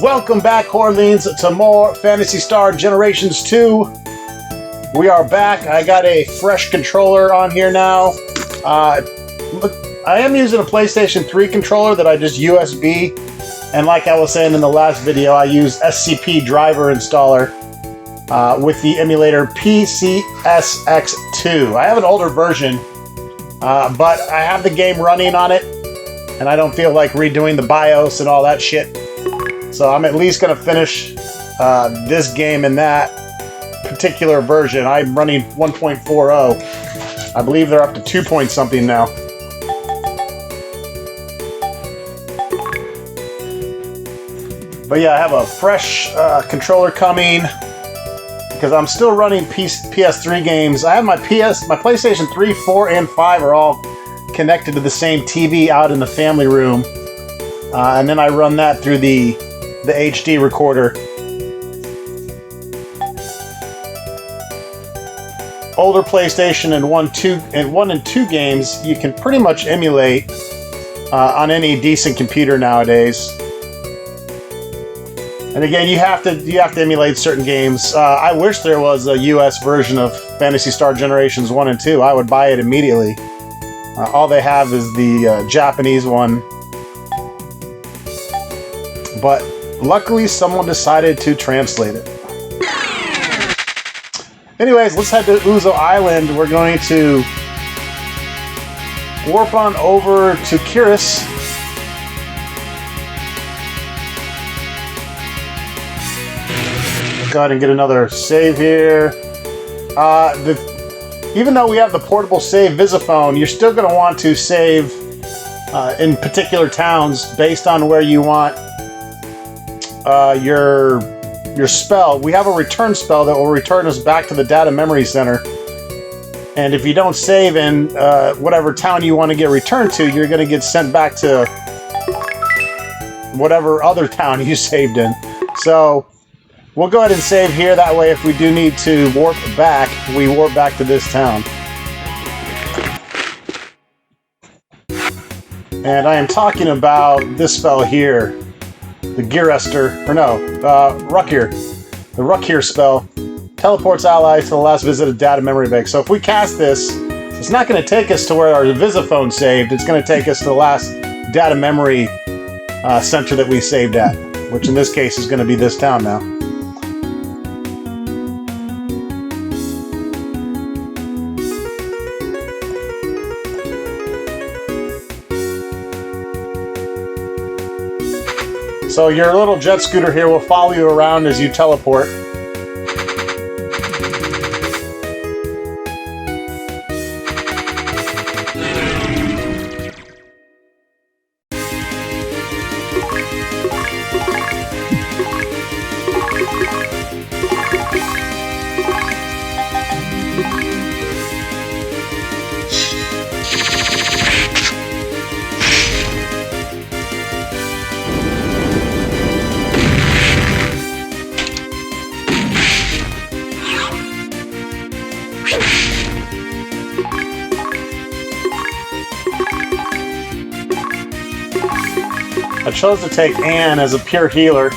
Welcome back, Horleans, to more Phantasy Star Generations 2. We are back. I got a fresh controller on here now. Look, I am using a PlayStation 3 controller that I just USB. And like I was saying in the last video, I use SCP driver installer with the emulator PCSX2. I have an older version, but I have the game running on it, and I don't feel like redoing the BIOS and all that shit. So I'm at least going to finish this game in that particular version. I'm running 1.40. I believe they're up to 2 point something now. But yeah, I have a fresh controller coming because I'm still running PS3 games. I have my PlayStation 3, 4, and 5 are all connected to the same TV out in the family room. And then I run that through the HD recorder. Older PlayStation and 1 and 2 games you can pretty much emulate on any decent computer nowadays. And again, you have to emulate certain games. I wish there was a US version of Phantasy Star Generations 1 and 2. I would buy it immediately. All they have is the Japanese one. But luckily, someone decided to translate it. Anyways, let's head to Uzo Island. We're going to warp on over to Kiris. Go ahead and get another save here. Even though we have the portable save Visiphone, you're still going to want to save in particular towns based on where you want your spell. We have a return spell that will return us back to the data memory center. And if you don't save in whatever town you want to get returned to, you're going to get sent back to whatever other town you saved in. So we'll go ahead and save here. That way, if we do need to warp back, we warp back to this town. And I am talking about this spell here. The Gearester, or no, Ruckir. The Ruckir spell teleports allies to the last visited data memory bank. So if we cast this, it's not going to take us to where our Visiphone saved. It's going to take us to the last data memory center that we saved at, which in this case is going to be this town now. So your little jet scooter here will follow you around as you teleport. I chose to take Anne as a pure healer.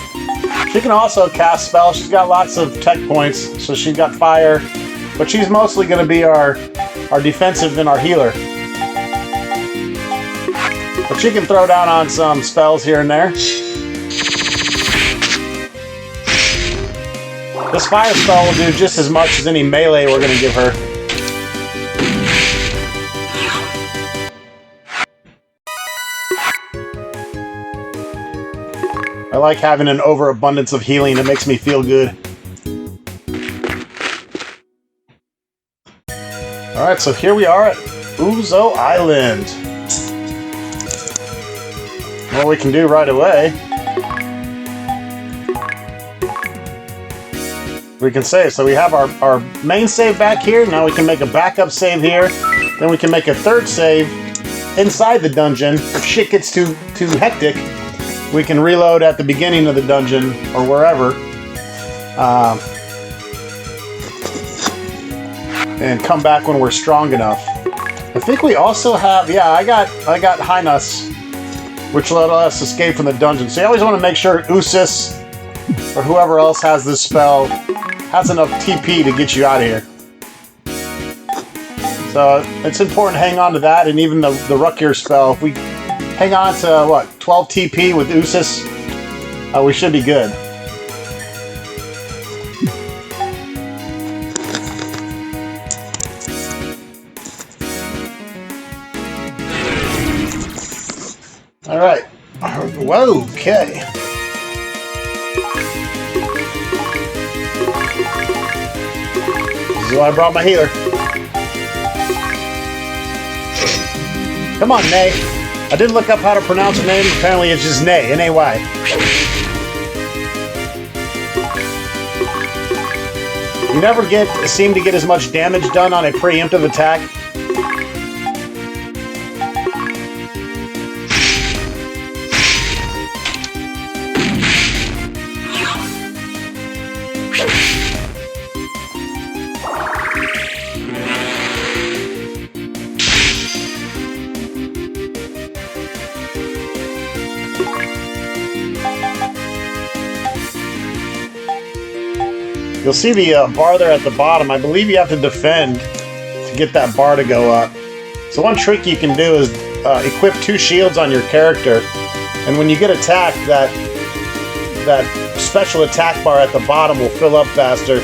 She can also cast spells. She's got lots of tech points, so she's got fire, but she's mostly going to be our defensive and our healer. But she can throw down on some spells here and there. This fire spell will do just as much as any melee we're going to give her. I like having an overabundance of healing. It makes me feel good. Alright, so here we are at Uzo Island. What we can do right away, we can save. So we have our main save back here. Now we can make a backup save here. Then we can make a third save inside the dungeon. If shit gets too hectic, we can reload at the beginning of the dungeon or wherever, and come back when we're strong enough. I think we also have, yeah, I got Highness which let us escape from the dungeon. So you always want to make sure Usis or whoever else has this spell has enough TP to get you out of here. So it's important to hang on to that, and even the Ruckier spell. If we hang on to, what, 12 TP with Usis, we should be good. Alright. Whoa, okay. This is why I brought my healer. Come on, Nay. I did look up how to pronounce her name. Apparently it's just Nay. N-A-Y. You never seem to get as much damage done on a preemptive attack. You'll see the bar there at the bottom. I believe you have to defend to get that bar to go up. So one trick you can do is equip 2 shields on your character, and when you get attacked, that special attack bar at the bottom will fill up faster.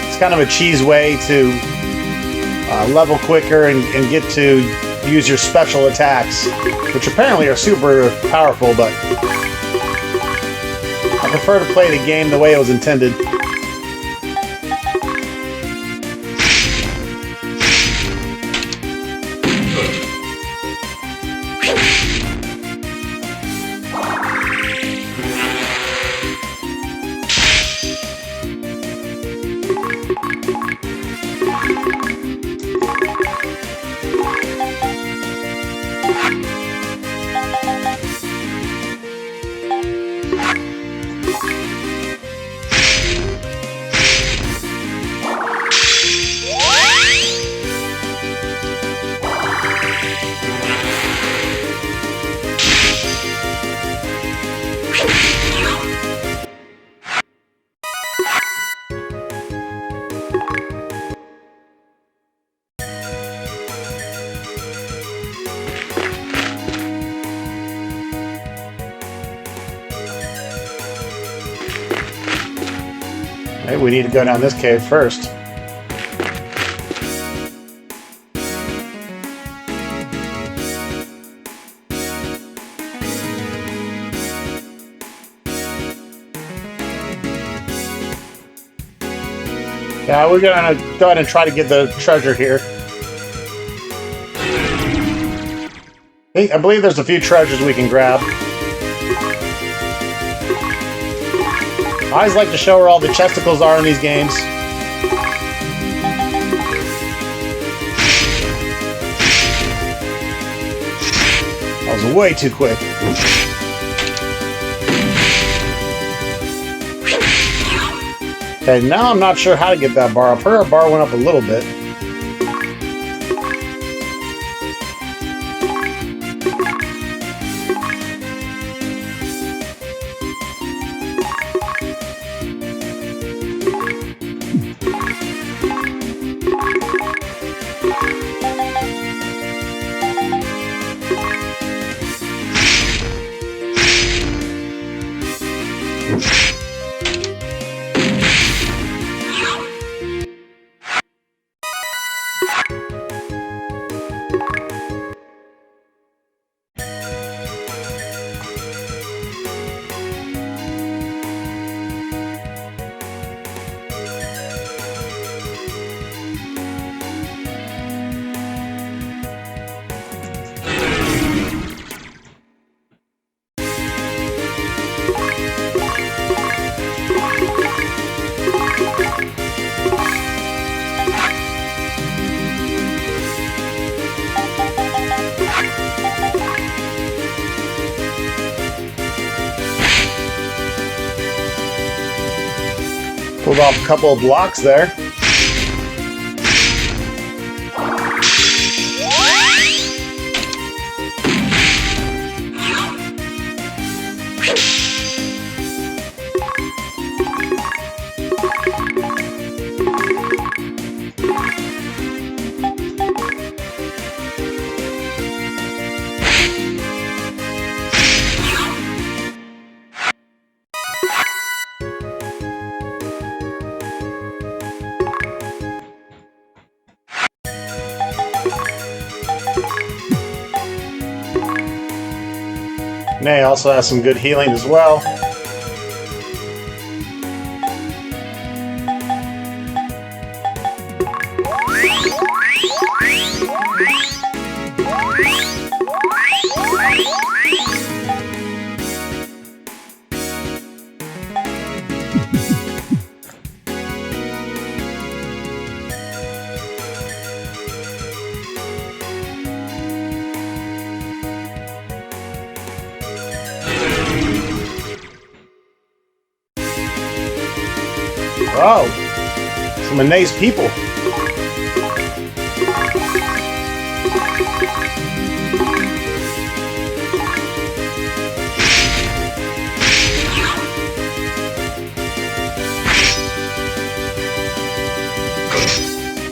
It's kind of a cheese way to level quicker and get to use your special attacks, which apparently are super powerful, but I prefer to play the game the way it was intended. Maybe we need to go down this cave first. Yeah, we're gonna go ahead and try to get the treasure here. I believe there's a few treasures we can grab. I always like to show where all the chesticles are in these games. That was way too quick. Okay, now I'm not sure how to get that bar up. Her bar went up a little bit. Pulled off a couple of blocks there. Nay also has some good healing as well. Oh, some of Nay's people.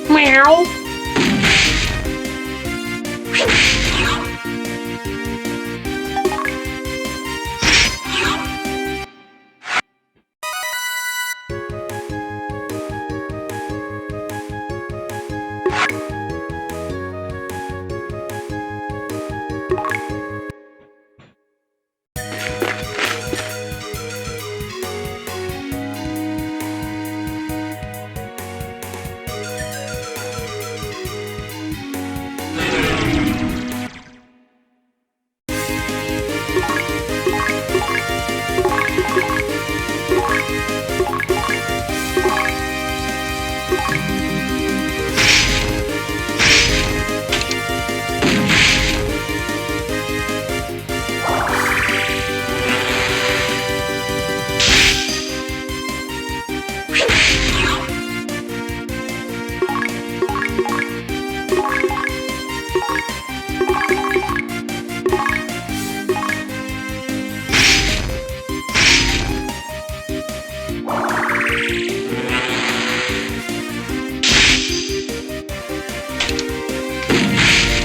Meow.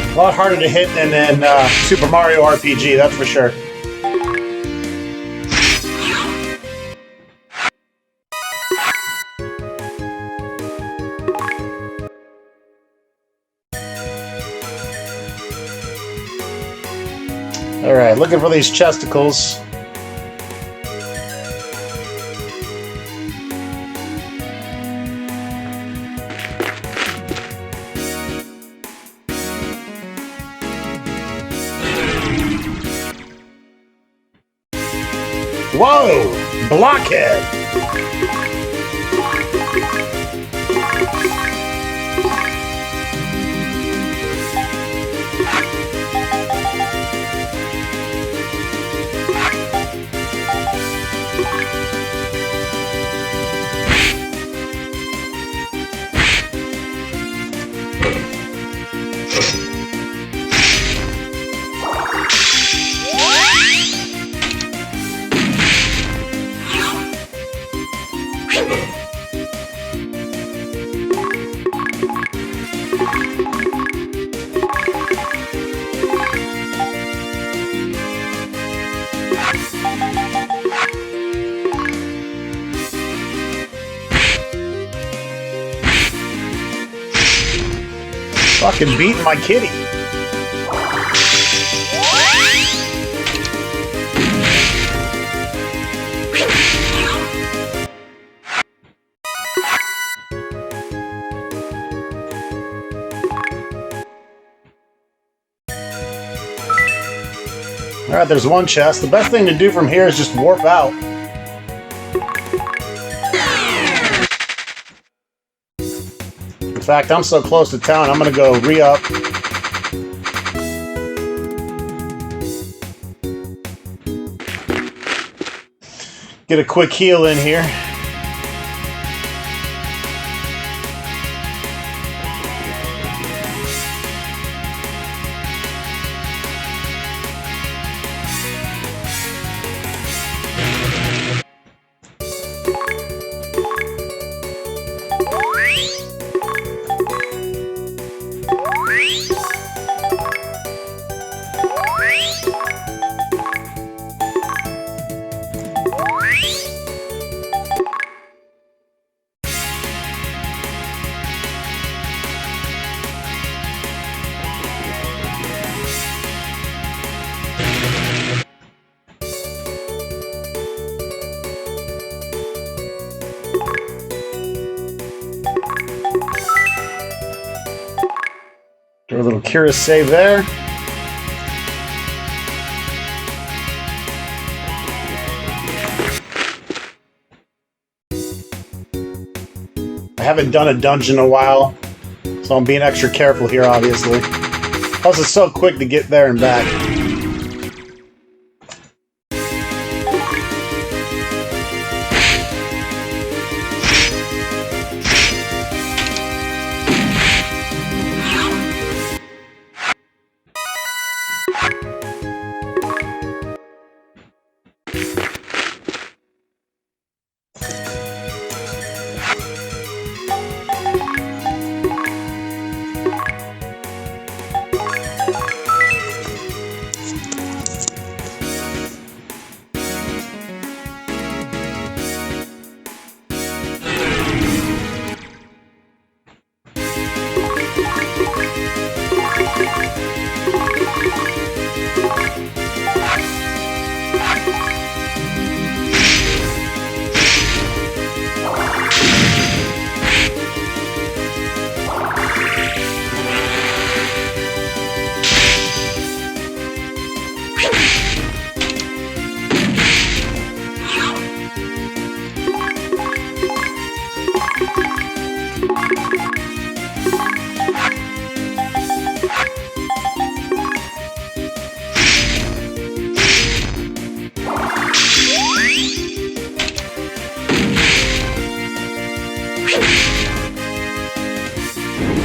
A lot harder to hit than in Super Mario RPG, that's for sure. Alright, looking for these chesticles. Whoa! Blockhead! Fucking beating my kitty. Alright, there's one chest. The best thing to do from here is just warp out. In fact, I'm so close to town, I'm gonna go re-up. Get a quick heal in here. Do a little curious save there. I haven't done a dungeon in a while, so I'm being extra careful here, obviously. Plus, it's so quick to get there and back.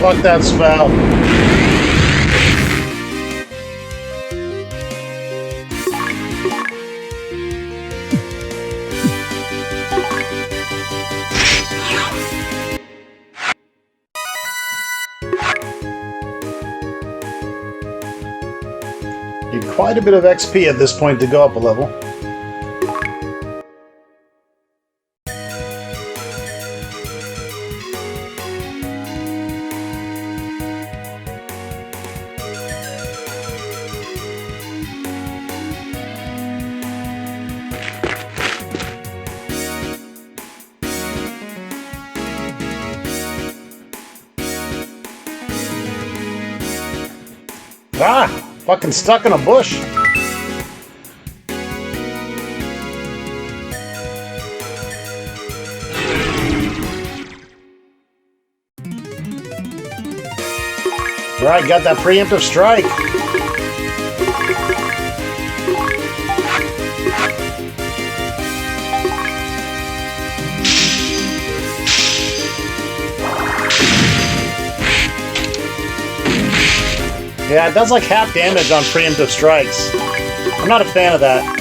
Fuck that spell. Need quite a bit of XP at this point to go up a level. Ah! Fucking stuck in a bush! Alright, got that preemptive strike! Yeah, it does like half damage on preemptive strikes. I'm not a fan of that.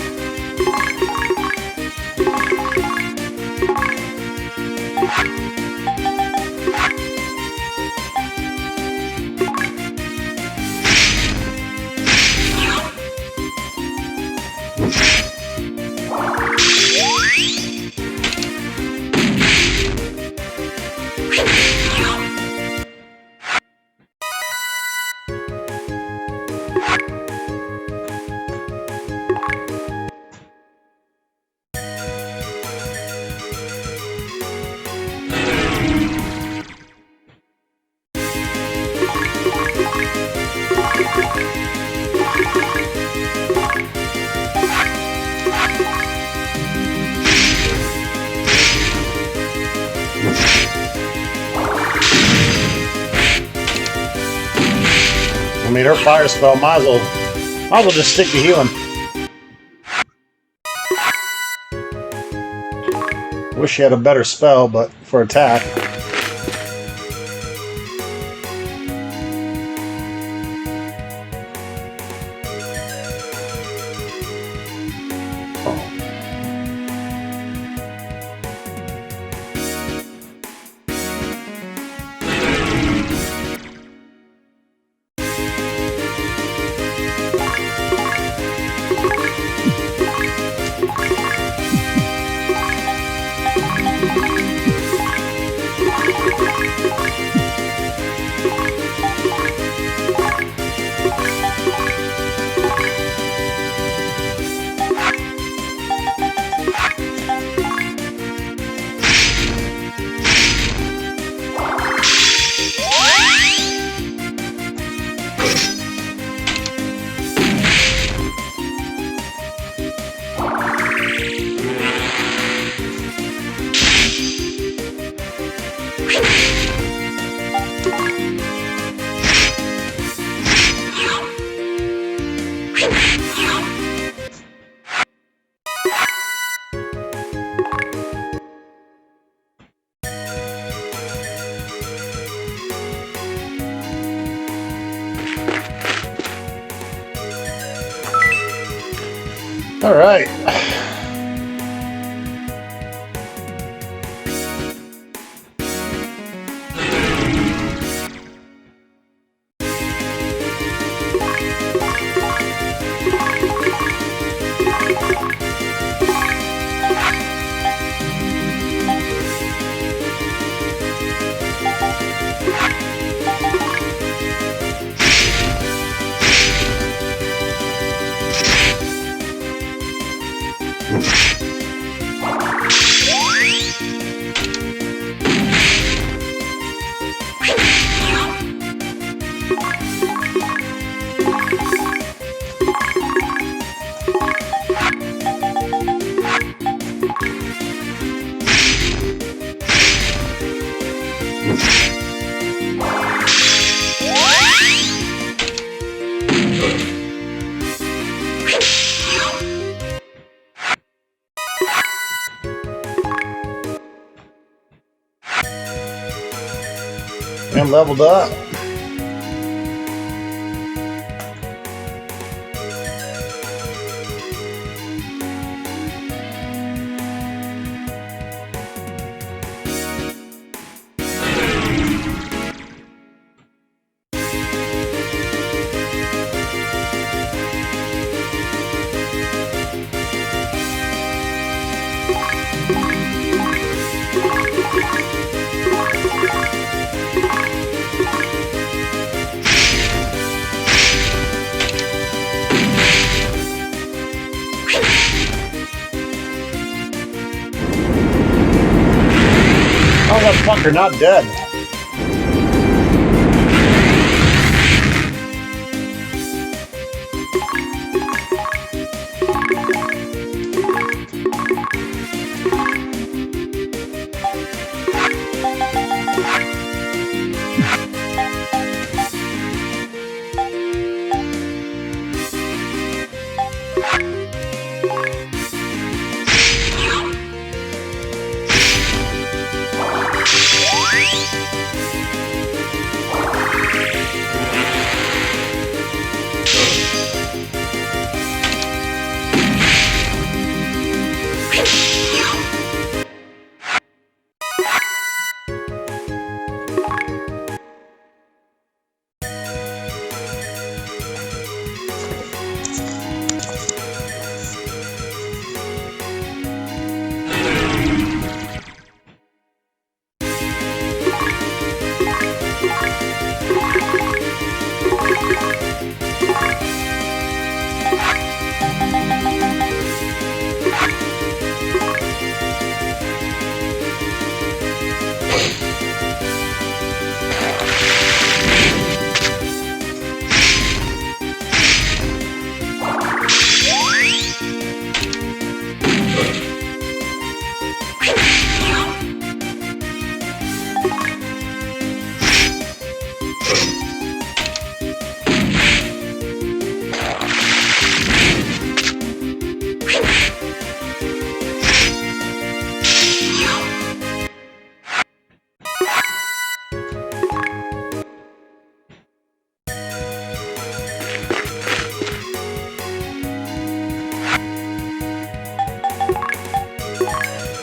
I mean, her fire spell might as well just stick to healing. Wish she had a better spell, but for attack. All right. And leveled up. Oh, that fucker, not dead.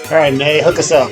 All right, Nay, hook us up.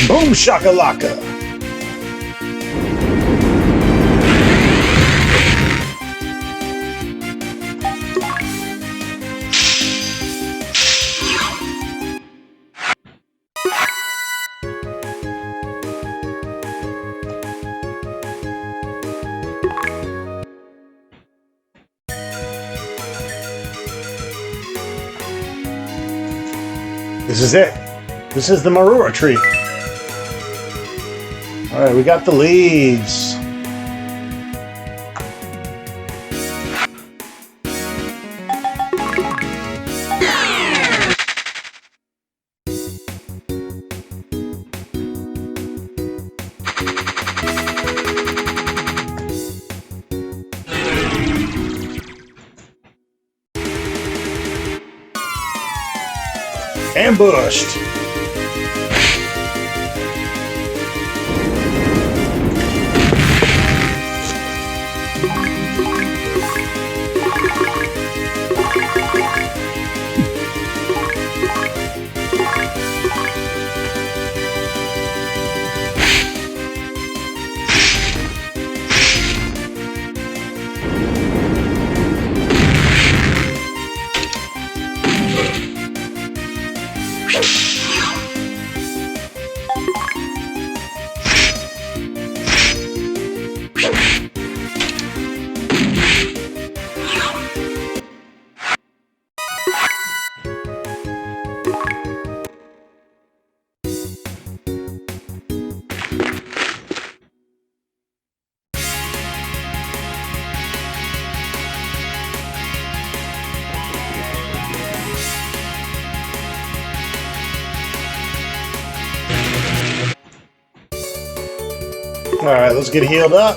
Boom shakalaka! This is it. This is the Marura tree. Alright, we got the leaves. Ambushed! Alright, let's get healed up.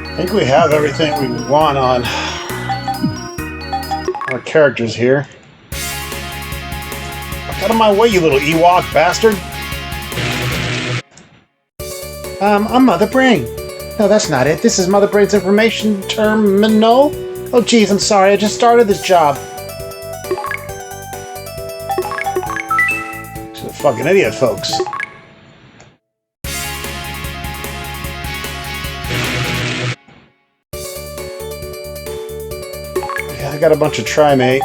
I think we have everything we want on our characters here. Get out of my way, you little Ewok bastard! I'm Mother Brain. No, that's not it. This is Mother Brain's information terminal. Oh, geez, I'm sorry. I just started this job. She's a fucking idiot, folks. I got a bunch of Trimate.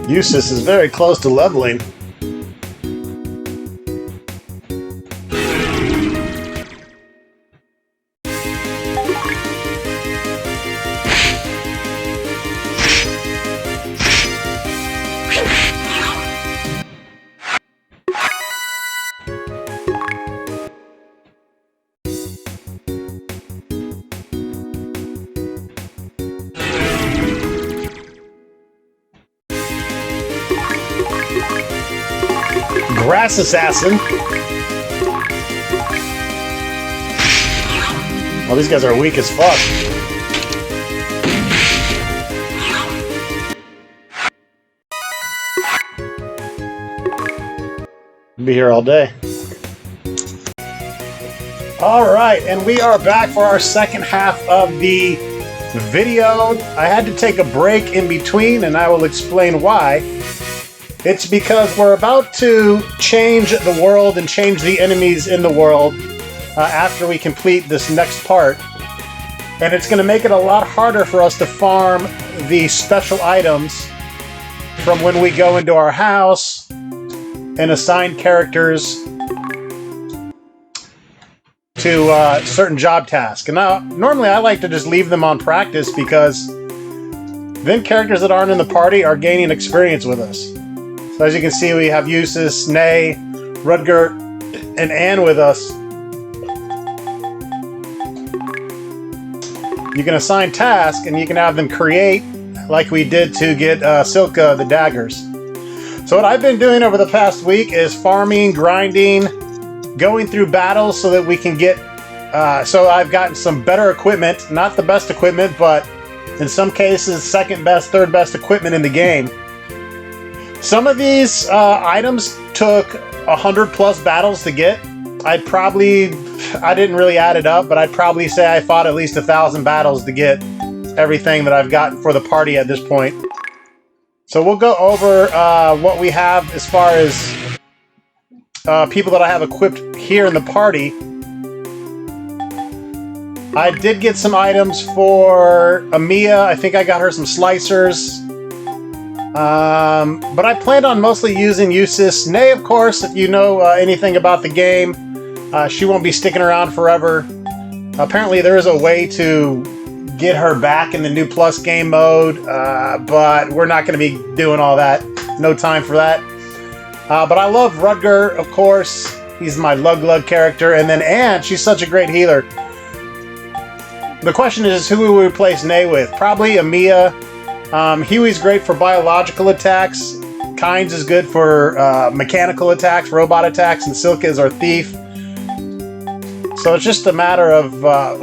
Eustace is very close to leveling. Grass Assassin. Well, these guys are weak as fuck. I'll be here all day. Alright, and we are back for our second half of the video. I had to take a break in between, and I will explain why. It's because we're about to change the world and change the enemies in the world after we complete this next part. And it's going to make it a lot harder for us to farm the special items from when we go into our house and assign characters to certain job tasks. And now, normally I like to just leave them on practice because then characters that aren't in the party are gaining experience with us. So as you can see, we have Eustace, Nay, Rutger, and Anne with us. You can assign tasks and you can have them create, like we did to get Silka the daggers. So what I've been doing over the past week is farming, grinding, going through battles so that we can get, so I've gotten some better equipment, not the best equipment, but in some cases, second best, third best equipment in the game. Some of these items took 100+ battles to get. I didn't really add it up, but I'd probably say I fought at least 1,000 battles to get everything that I've gotten for the party at this point. So we'll go over what we have as far as people that I have equipped here in the party. I did get some items for Amia. I think I got her some slicers. But I planned on mostly using Eustace. Nay, of course, if you know anything about the game, she won't be sticking around forever. Apparently there is a way to get her back in the new Plus game mode, but we're not going to be doing all that. No time for that. But I love Rutger, of course. He's my Lug character. And then Anne, she's such a great healer. The question is, who will we replace Nay with? Probably Amia. Huey's great for biological attacks. Kynes is good for mechanical attacks, robot attacks, and Silka is our thief. So it's just a matter of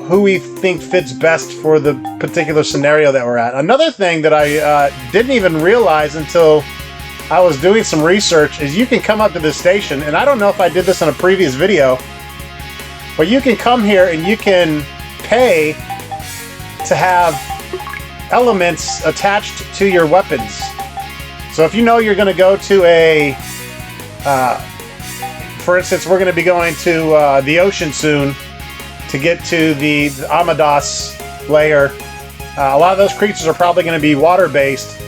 who we think fits best for the particular scenario that we're at. Another thing that I didn't even realize until I was doing some research is you can come up to this station, and I don't know if I did this in a previous video, but you can come here and you can pay to have elements attached to your weapons. So if you know you're going to go to a, for instance, we're going to be going to the ocean soon to get to the AMeDAS layer. A lot of those creatures are probably going to be water-based.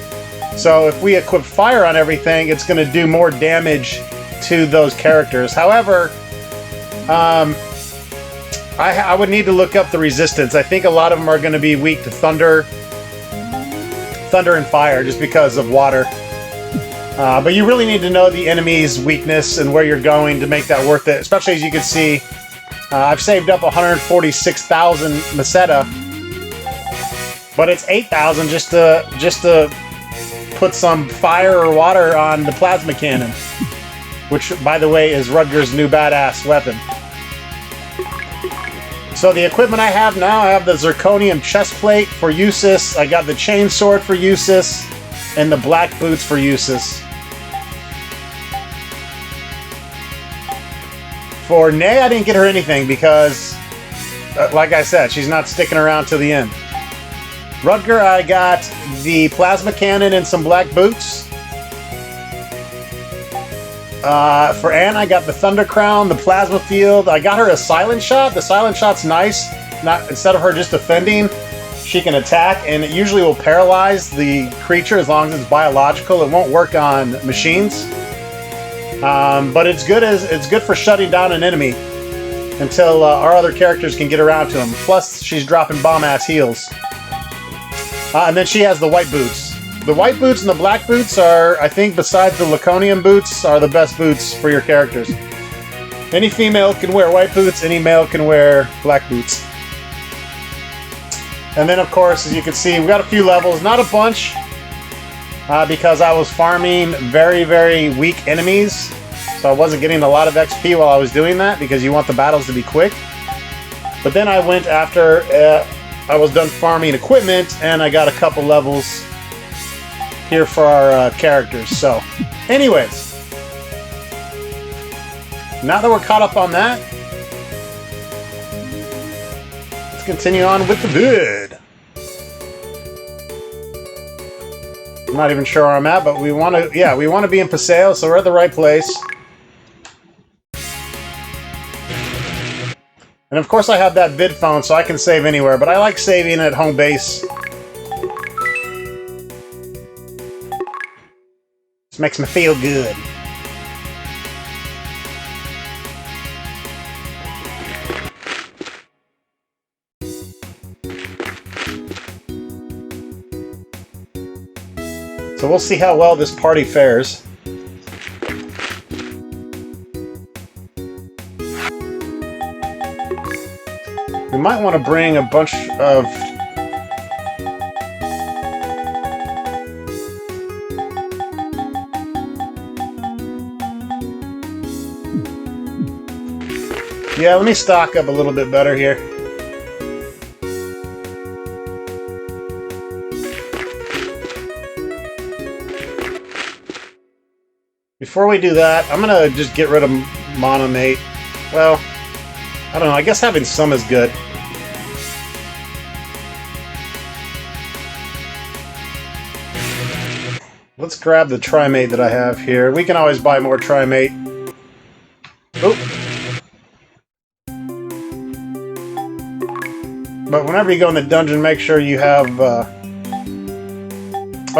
So if we equip fire on everything, it's going to do more damage to those characters. However, I would need to look up the resistance. I think a lot of them are going to be weak to thunder and fire just because of water. But you really need to know the enemy's weakness and where you're going to make that worth it. Especially as you can see, I've saved up 146,000 Meseta, but it's 8,000 just to put some fire or water on the plasma cannon, which, by the way, is Rutger's new badass weapon. So the equipment I have now, I have the zirconium chest plate for Eustace, I got the chain sword for Eustace, and the black boots for Eustace. For Nay, I didn't get her anything because, like I said, she's not sticking around to the end. Rutger, I got the plasma cannon and some black boots. For Anne, I got the Thunder Crown, the Plasma Field. I got her a Silent Shot. The Silent Shot's nice. Instead of her just defending, she can attack, and it usually will paralyze the creature as long as it's biological. It won't work on machines. But it's good for shutting down an enemy until our other characters can get around to him. Plus, she's dropping bomb-ass heals. And then she has the white boots. The white boots and the black boots are, I think, besides the Laconium boots, are the best boots for your characters. Any female can wear white boots, any male can wear black boots. And then, of course, as you can see, we got a few levels, not a bunch, because I was farming very, very weak enemies, so I wasn't getting a lot of XP while I was doing that, because you want the battles to be quick. But then I went after I was done farming equipment, and I got a couple levels here for our characters. So, anyways, now that we're caught up on that, let's continue on with the vid. I'm not even sure where I'm at, but we want to be in Paseo, so we're at the right place. And of course I have that vid phone, so I can save anywhere, but I like saving at home base. This makes me feel good. So we'll see how well this party fares. We might want to bring a bunch of... Yeah, let me stock up a little bit better here. Before we do that, I'm gonna just get rid of Monomate. Well, I don't know, I guess having some is good. Let's grab the Trimate that I have here. We can always buy more Trimate. Oop. But whenever you go in the dungeon, make sure you have... Oh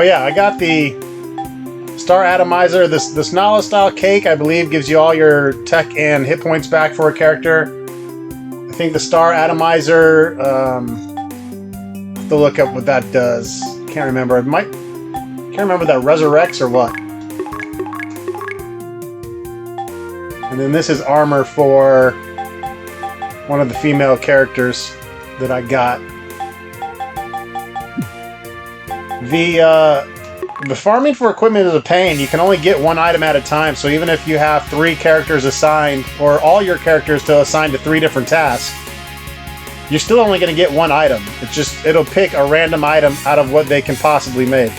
yeah, I got the Star Atomizer. This Nala style cake, I believe, gives you all your tech and hit points back for a character. I think the Star Atomizer... I have to look up what that does. Can't remember. Can't remember if that resurrects or what. And then this is armor for one of the female characters that I got. The farming for equipment is a pain. You can only get one item at a time, so even if you have 3 characters assigned, or all your characters to assign to 3 different tasks, you're still only going to get one item. It'll pick a random item out of what they can possibly make.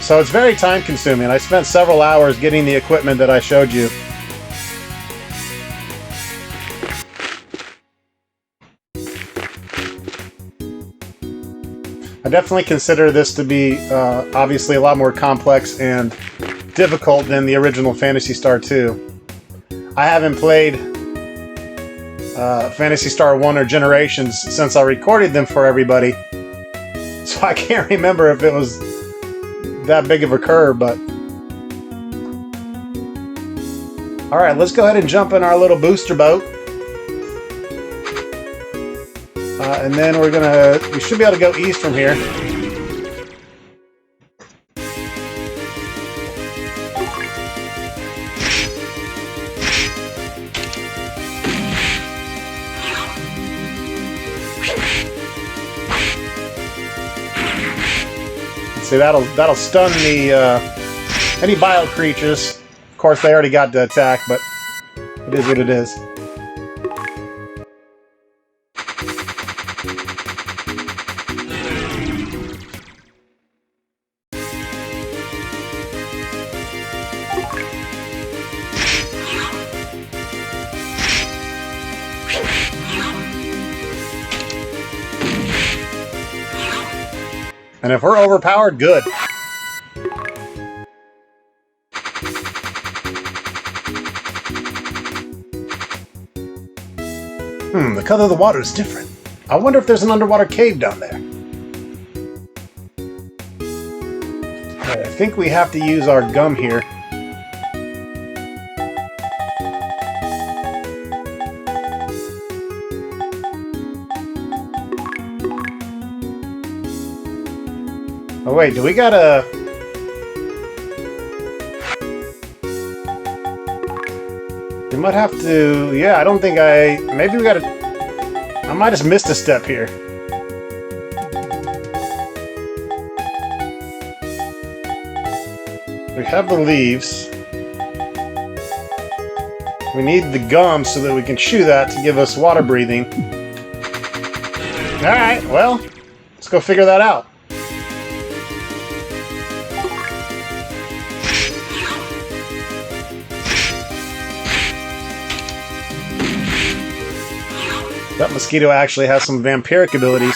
So it's very time consuming. I spent several hours getting the equipment that I showed you. I definitely consider this to be obviously a lot more complex and difficult than the original Phantasy Star 2. I haven't played Phantasy Star 1 or Generations since I recorded them for everybody, so I can't remember if it was that big of a curve, but... Alright, let's go ahead and jump in our little booster boat. And then we should be able to go east from here. See, that'll stun the any bio creatures. Of course, they already got the attack, but it is what it is. And if we're overpowered, good. The color of the water is different. I wonder if there's an underwater cave down there. Alright, I think we have to use our gum here. Oh wait, do we gotta... We might have to... Yeah, I don't think maybe we gotta... I might have missed a step here. We have the leaves. We need the gum so that we can chew that to give us water breathing. Alright, well, let's go figure that out. That mosquito actually has some vampiric abilities.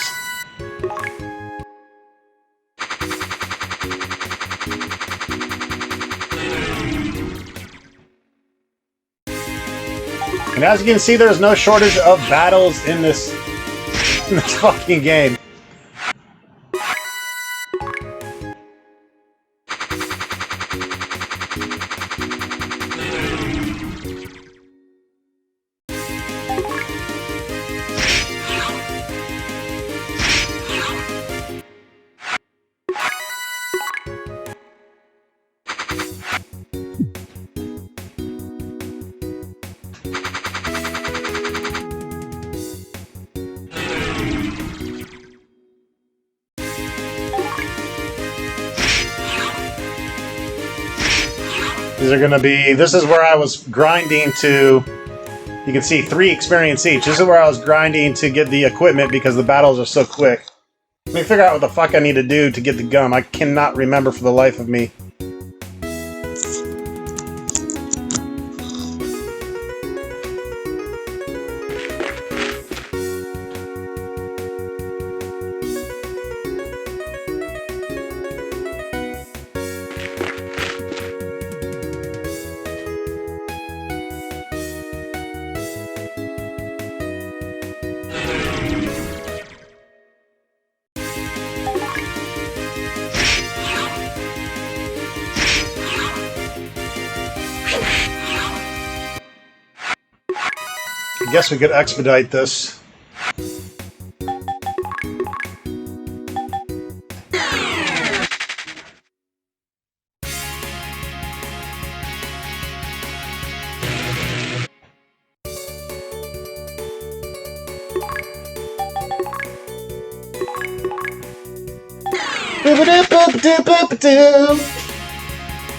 And as you can see, there's no shortage of battles in this fucking game. These are going to be... This is where I was grinding to... You can see 3 experience each. This is where I was grinding to get the equipment because the battles are so quick. Let me figure out what the fuck I need to do to get the gum. I cannot remember for the life of me. I guess we could expedite this.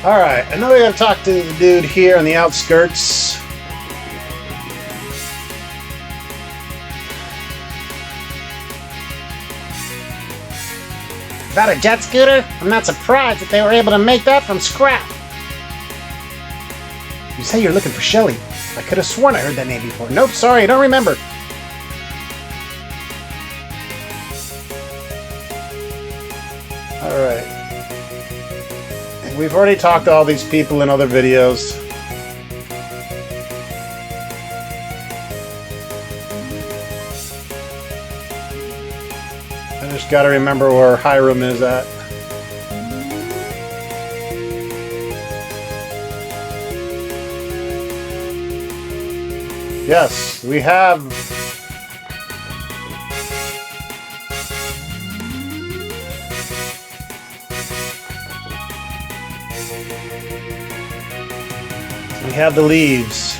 Alright, I know we gotta talk to the dude here on the outskirts. That a jet scooter? I'm not surprised that they were able to make that from scrap. You say you're looking for Shelly. I could have sworn I heard that name before. Nope, sorry, I don't remember. Alright. We've already talked to all these people in other videos. I just gotta remember where Hiram is at. Yes, we have... We have the leaves.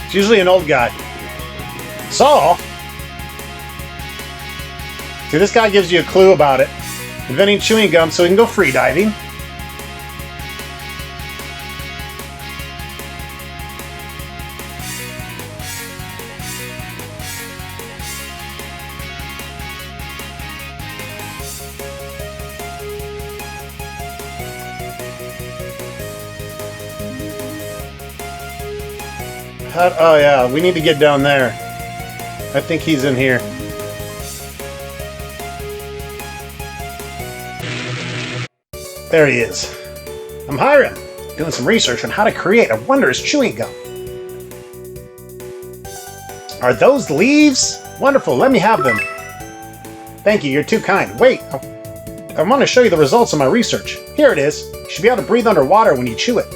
It's usually an old guy. Saul? See, this guy gives you a clue about it. Inventing chewing gum so he can go free diving. Oh yeah, we need to get down there. I think he's in here. There he is. I'm Hiram, doing some research on how to create a wondrous chewing gum. Are those leaves? Wonderful, let me have them. Thank you, you're too kind. Wait, I want to show you the results of my research. Here it is. You should be able to breathe underwater when you chew it.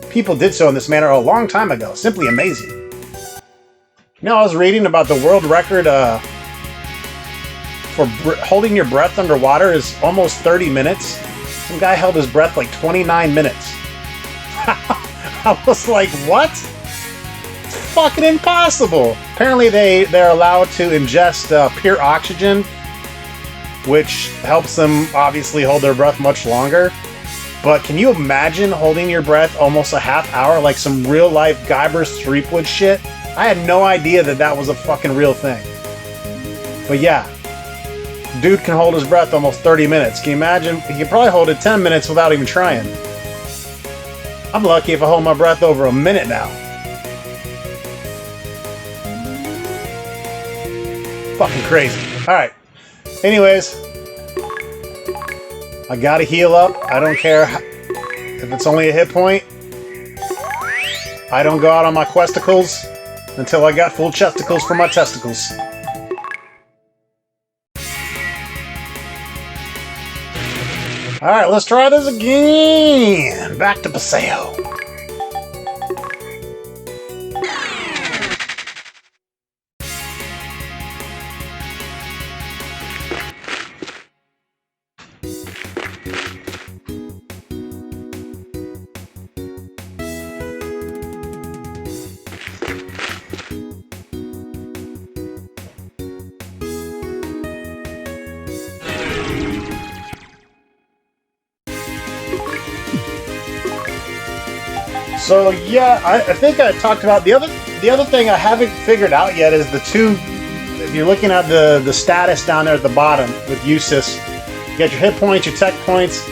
People did so in this manner a long time ago. Simply amazing. You know, I was reading about the world record for holding your breath underwater is almost 30 minutes. Some guy held his breath like 29 minutes. I was like, what? It's fucking impossible. Apparently they're allowed to ingest pure oxygen, which helps them obviously hold their breath much longer. But can you imagine holding your breath almost a half hour like some real-life Guybrush Threepwood shit? I had no idea that that was a fucking real thing. But yeah, dude can hold his breath almost 30 minutes. Can you imagine? He can probably hold it 10 minutes without even trying. I'm lucky if I hold my breath over a minute now. Fucking crazy. Alright. Anyways, I gotta heal up. I don't care if it's only a hit point. I don't go out on my questicles until I got full chesticles for my testicles. Alright, let's try this again! Back to Paseo. So yeah, I think I talked about the other thing I haven't figured out yet is the two. If you're looking at the status down there at the bottom with USIS, you got your hit points, your tech points.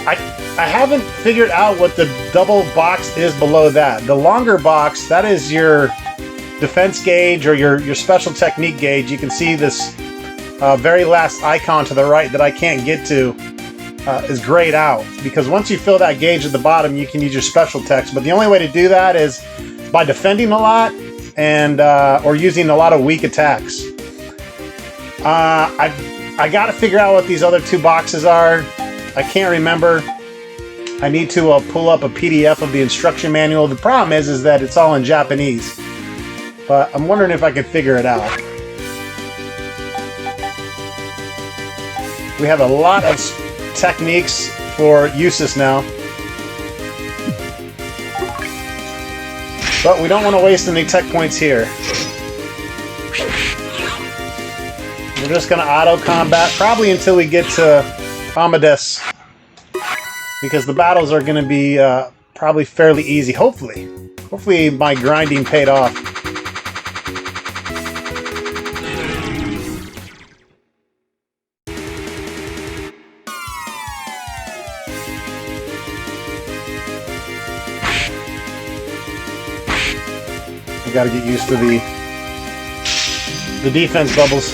I haven't figured out what the double box is below that. The longer box, that is your defense gauge or your special technique gauge. You can see this very last icon to the right that I can't get to. Is grayed out, because once you fill that gauge at the bottom, you can use your special text. But the only way to do that is by defending a lot and or using a lot of weak attacks. I got to figure out what these other two boxes are. I can't remember. I need to pull up a PDF of the instruction manual. The problem is that it's all in Japanese, but I'm wondering if I can figure it out. We have a lot of techniques for USIS now, but we don't want to waste any tech points here. We're just going to auto combat probably until we get to AMeDAS, because the battles are going to be probably fairly easy. Hopefully my grinding paid off. Got to get used to the defense bubbles.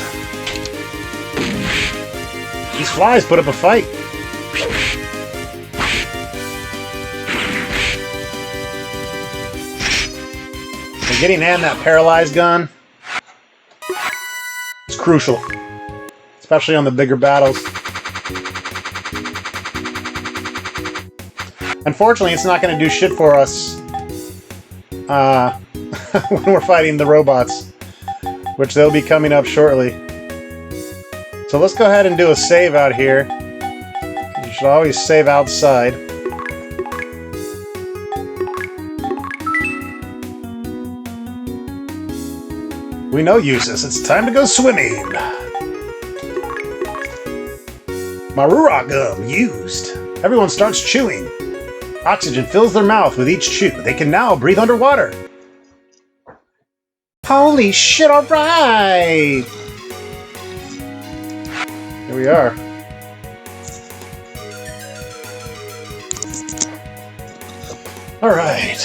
These flies put up a fight. And getting in that paralyzed gun is crucial, especially on the bigger battles. Unfortunately, it's not going to do shit for us when we're fighting the robots, which they'll be coming up shortly. So let's go ahead and do a save out here. You should always save outside. We know USIS. It's time to go swimming. Marura gum used. Everyone starts chewing. Oxygen fills their mouth with each chew. They can now breathe underwater. Holy shit, alright! Here we are. Alright.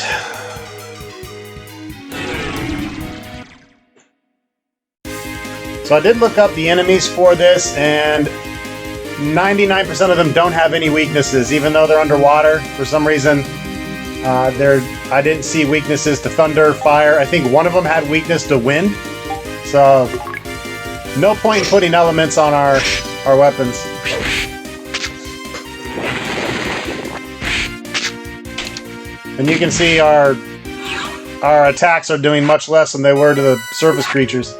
So I did look up the enemies for this, and 99% of them don't have any weaknesses, even though they're underwater. For some reason, I didn't see weaknesses to thunder, fire. I think one of them had weakness to wind. So, no point in putting elements on our weapons. And you can see our attacks are doing much less than they were to the surface creatures.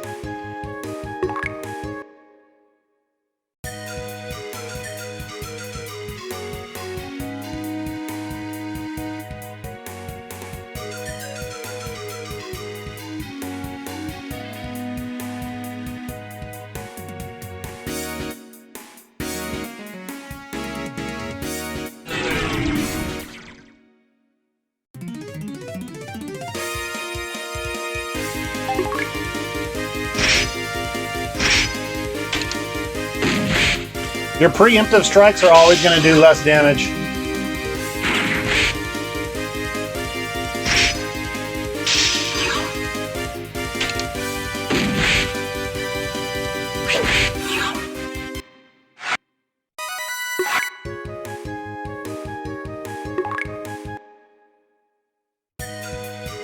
Your preemptive strikes are always going to do less damage.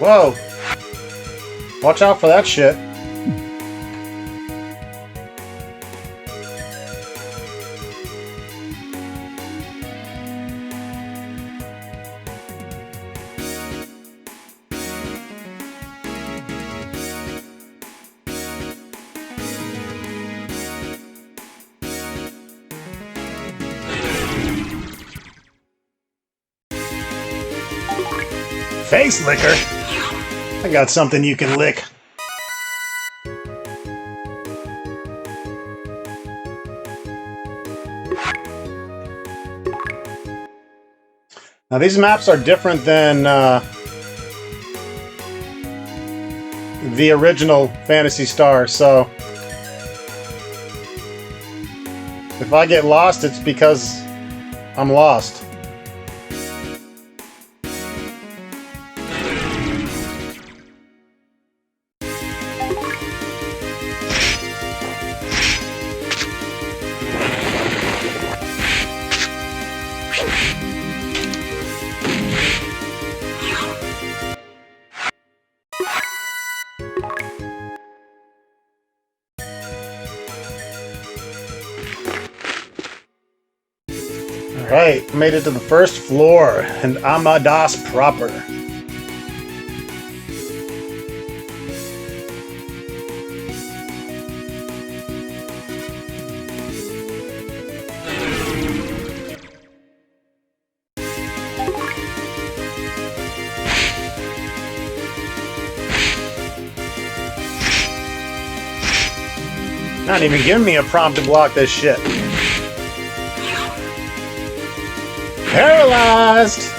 Whoa! Watch out for that shit. Face licker? I got something you can lick. Now these maps are different than the original Phantasy Star, so if I get lost, it's because I'm lost. Alright, made it to the first floor, and AMeDAS proper. Not even giving me a prompt to block this shit. Paralyzed!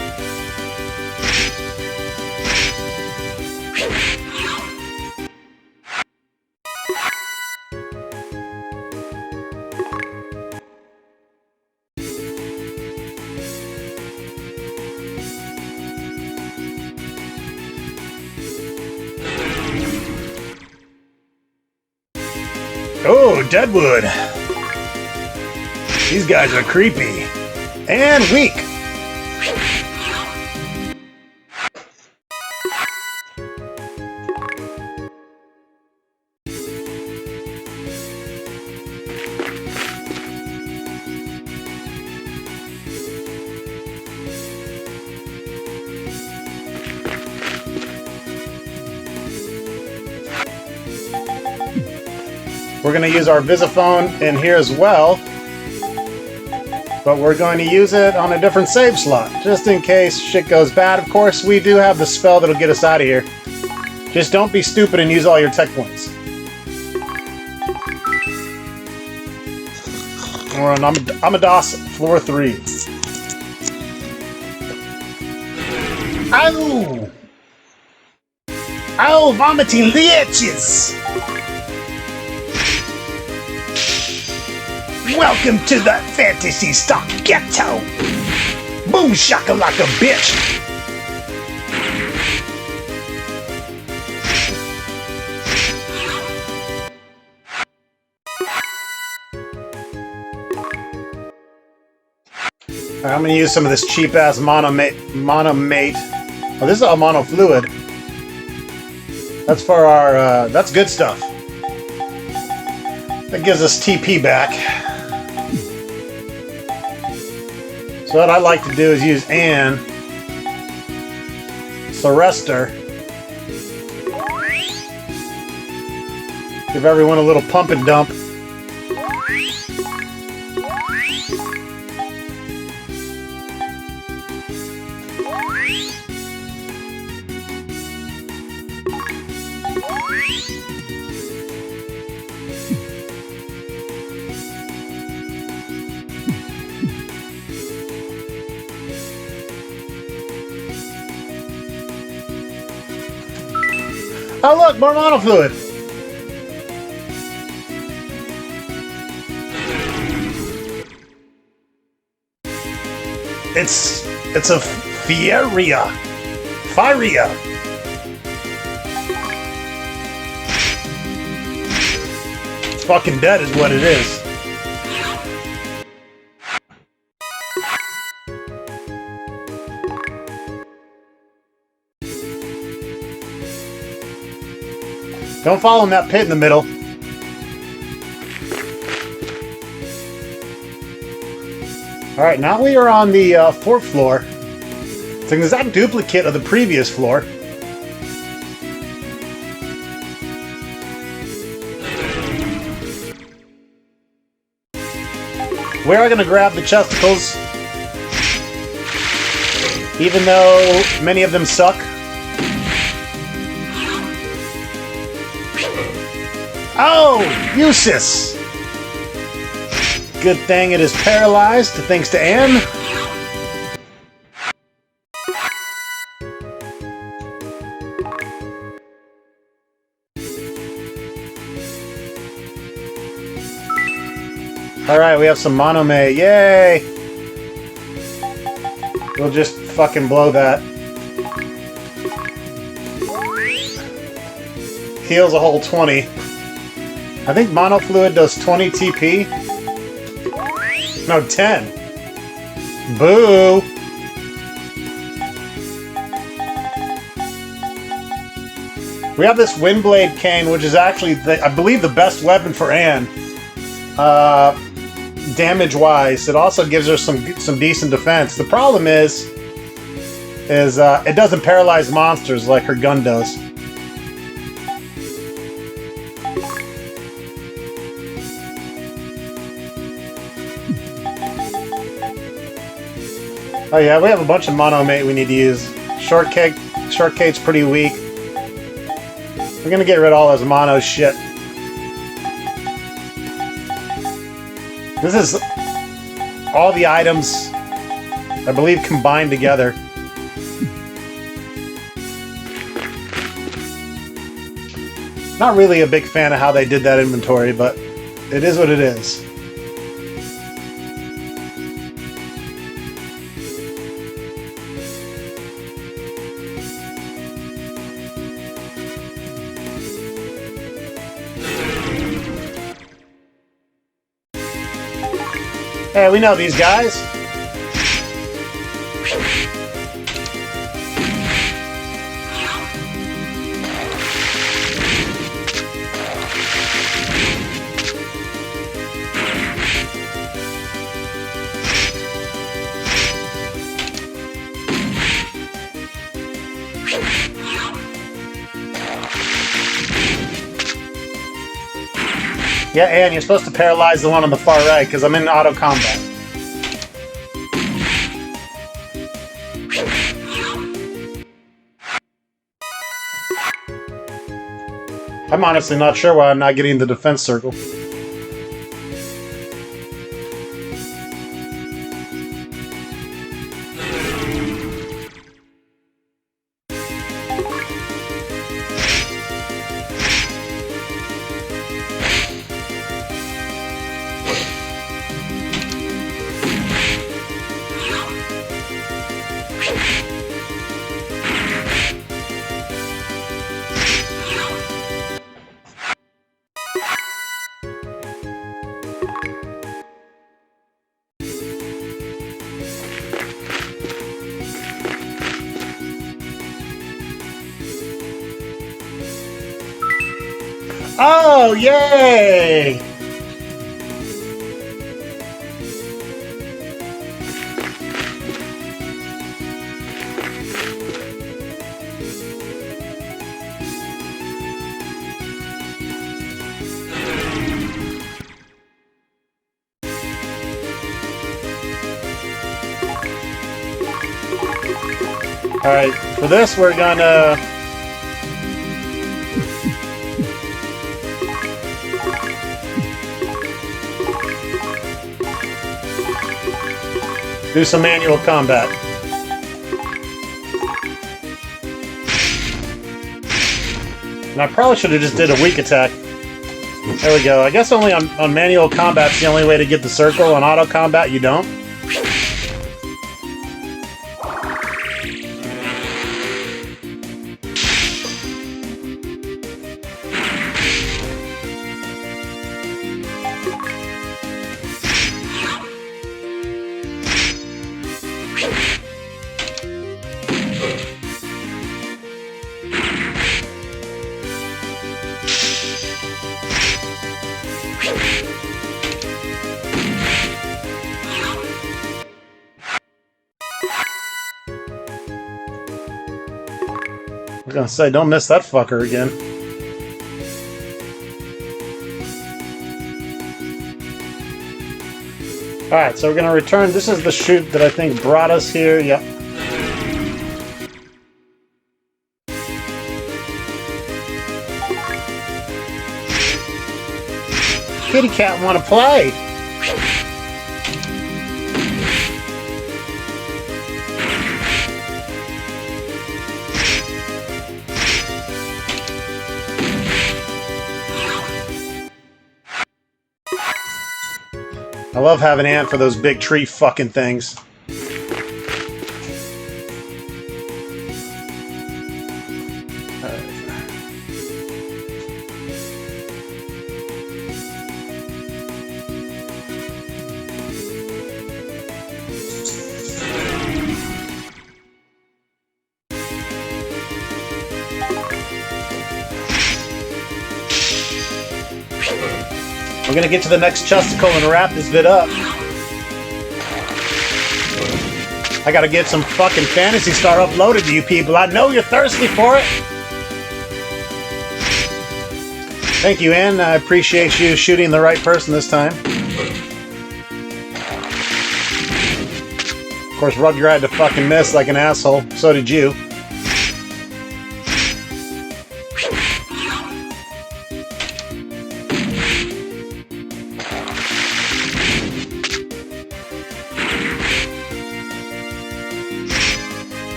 Oh, Deadwood! These guys are creepy. And weak. We're going to use our Visiphone in here as well. But we're going to use it on a different save slot, just in case shit goes bad. Of course, we do have the spell that'll get us out of here. Just don't be stupid and use all your tech points. We're on AMeDAS floor 3. Ow! Ow, vomiting leeches! Welcome to the Phantasy Star Ghetto! Boom shakalaka, bitch! Alright, I'm gonna use some of this cheap-ass monomate. Oh, this is a mono fluid. That's for our, that's good stuff. That gives us TP back. So what I like to do is use Anne, Surrester, give everyone a little pump and dump. Oh look, more mono fluid. It's a Fieria. It's fucking dead is what it is. Don't fall in that pit in the middle. Alright, now we are on the 4th floor. It's an exact duplicate of the previous floor. We are going to grab the chesticles, even though many of them suck. Oh! Useless! Good thing it is paralyzed, thanks to Anne. Alright, we have some Monome. Yay! We'll just fucking blow that. Heals a whole 20. I think Mono Fluid does 20 TP. No, 10. Boo! We have this Windblade Cane, which is actually, I believe, the best weapon for Anne. Damage-wise, it also gives her some decent defense. The problem is it doesn't paralyze monsters like her gun does. Oh yeah, we have a bunch of Monomate we need to use. Shortcake's pretty weak. We're gonna get rid of all this mono shit. This is all the items, I believe, combined together. Not really a big fan of how they did that inventory, but it is what it is. Hey, we know these guys. Yeah, and you're supposed to paralyze the one on the far right, because I'm in auto combat. I'm honestly not sure why I'm not getting the defense circle. Oh, yay! Alright, for this we're gonna... do some manual combat. And I probably should have just did a weak attack. There we go. I guess only on manual combat's the only way to get the circle. On auto combat, you don't. I was gonna say, don't miss that fucker again. Alright, so we're gonna return. This is the chute that I think brought us here. Yep. kitty cat want to play. I love having Ant for those big tree fucking things. We're gonna get to the next chesticle and wrap this bit up. I gotta get some fucking Phantasy Star uploaded to you people. I know you're thirsty for it. Thank you, Ann. I appreciate you shooting the right person this time. Of course, Rugger had to fucking miss like an asshole. So did you.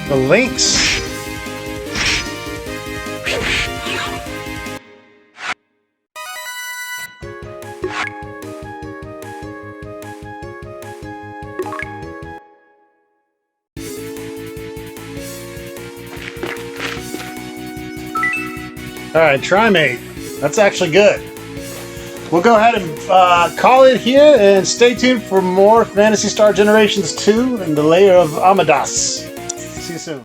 The links. Alright, Trimate. That's actually good. We'll go ahead and call it here and stay tuned for more Phantasy Star Generations 2 and the layer of AMeDAS. See you soon.